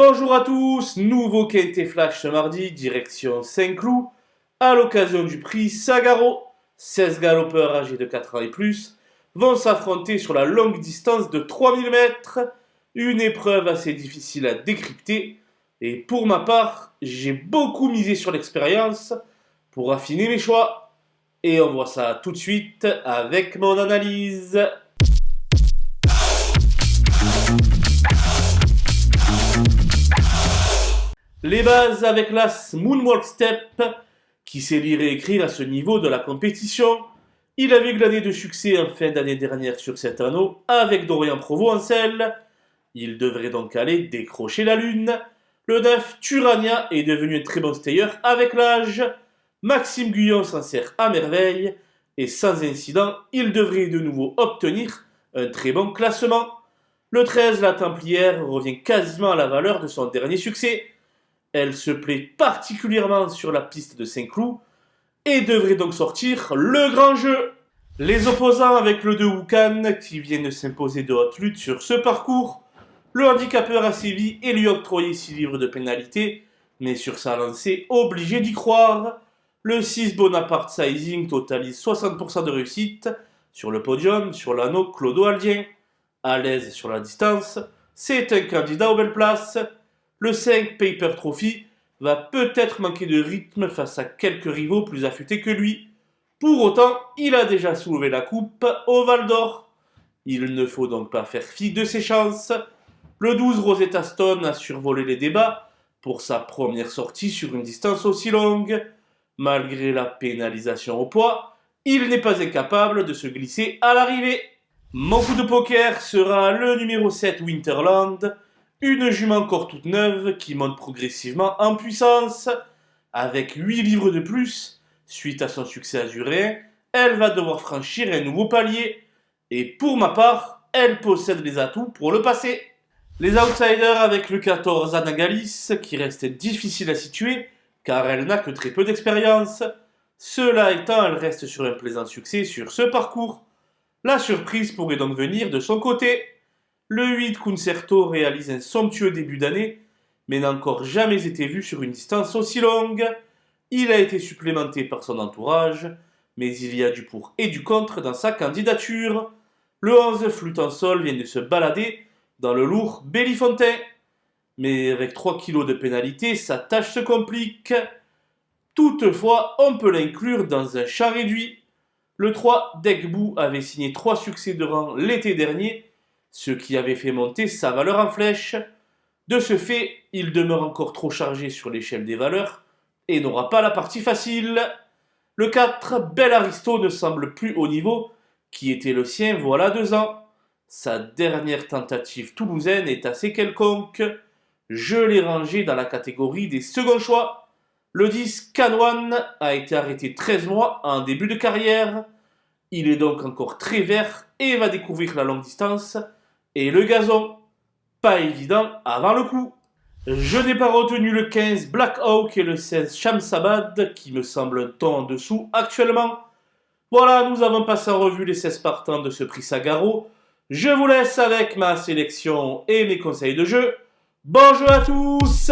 Bonjour à tous, nouveau quintet flash ce mardi, direction Saint-Cloud, à l'occasion du prix Sagaro. 16 galopeurs âgés de 4 ans et plus vont s'affronter sur la longue distance de 3000 mètres, une épreuve assez difficile à décrypter, et pour ma part, j'ai beaucoup misé sur l'expérience pour affiner mes choix. Et on voit ça tout de suite avec mon analyse. Les bases avec l'As Moonwalk Step, qui sait lire et écrire à ce niveau de la compétition. Il avait glané de succès en fin d'année dernière sur cet anneau avec Dorian Provo en selle. Il devrait donc aller décrocher la lune. Le 9 Turania est devenu un très bon stayer avec l'âge. Maxime Guyon s'en sert à merveille. Et sans incident, il devrait de nouveau obtenir un très bon classement. Le 13, la Templière, revient quasiment à la valeur de son dernier succès. Elle se plaît particulièrement sur la piste de Saint-Cloud et devrait donc sortir le grand jeu. Les opposants avec le 2 Wukan qui vient de s'imposer de haute lutte sur ce parcours. Le handicapeur a sévi et lui octroyé 6 livres de pénalité, mais sur sa lancée, obligé d'y croire. Le 6 Bonaparte Sizing totalise 60% de réussite sur le podium, sur l'anneau Clodo-Aldien. À l'aise sur la distance, c'est un candidat aux belles places. Le 5 Paper Trophy va peut-être manquer de rythme face à quelques rivaux plus affûtés que lui. Pour autant, il a déjà soulevé la coupe au Val d'Or. Il ne faut donc pas faire fi de ses chances. Le 12 Rosetta Stone a survolé les débats pour sa première sortie sur une distance aussi longue. Malgré la pénalisation au poids, il n'est pas incapable de se glisser à l'arrivée. Mon coup de poker sera le numéro 7 Winterland, une jument encore toute neuve qui monte progressivement en puissance. Avec 8 livres de plus, suite à son succès azuréen, elle va devoir franchir un nouveau palier. Et pour ma part, elle possède les atouts pour le passer. Les outsiders avec le 14 Anagalis, qui reste difficile à situer, car elle n'a que très peu d'expérience. Cela étant, elle reste sur un plaisant succès sur ce parcours. La surprise pourrait donc venir de son côté. Le 8 Concerto réalise un somptueux début d'année, mais n'a encore jamais été vu sur une distance aussi longue. Il a été supplémenté par son entourage, mais il y a du pour et du contre dans sa candidature. Le 11 Flûte en sol vient de se balader dans le lourd Bellifontaine. Mais avec 3 kilos de pénalité, sa tâche se complique. Toutefois, on peut l'inclure dans un champ réduit. Le 3 Degbou avait signé 3 succès de rang l'été dernier, ce qui avait fait monter sa valeur en flèche. De ce fait, il demeure encore trop chargé sur l'échelle des valeurs et n'aura pas la partie facile. Le 4, Bel Aristo ne semble plus au niveau qui était le sien voilà 2 ans. Sa dernière tentative toulousaine est assez quelconque. Je l'ai rangé dans la catégorie des seconds choix. Le 10, Canwan a été arrêté 13 mois en début de carrière. Il est donc encore très vert et va découvrir la longue distance et le gazon. Pas évident avant le coup. Je n'ai pas retenu le 15 Black Hawk et le 16 Shamsabad qui me semble un ton en dessous actuellement. Voilà, nous avons passé en revue les 16 partants de ce prix Sagaro. Je vous laisse avec ma sélection et mes conseils de jeu. Bon jeu à tous!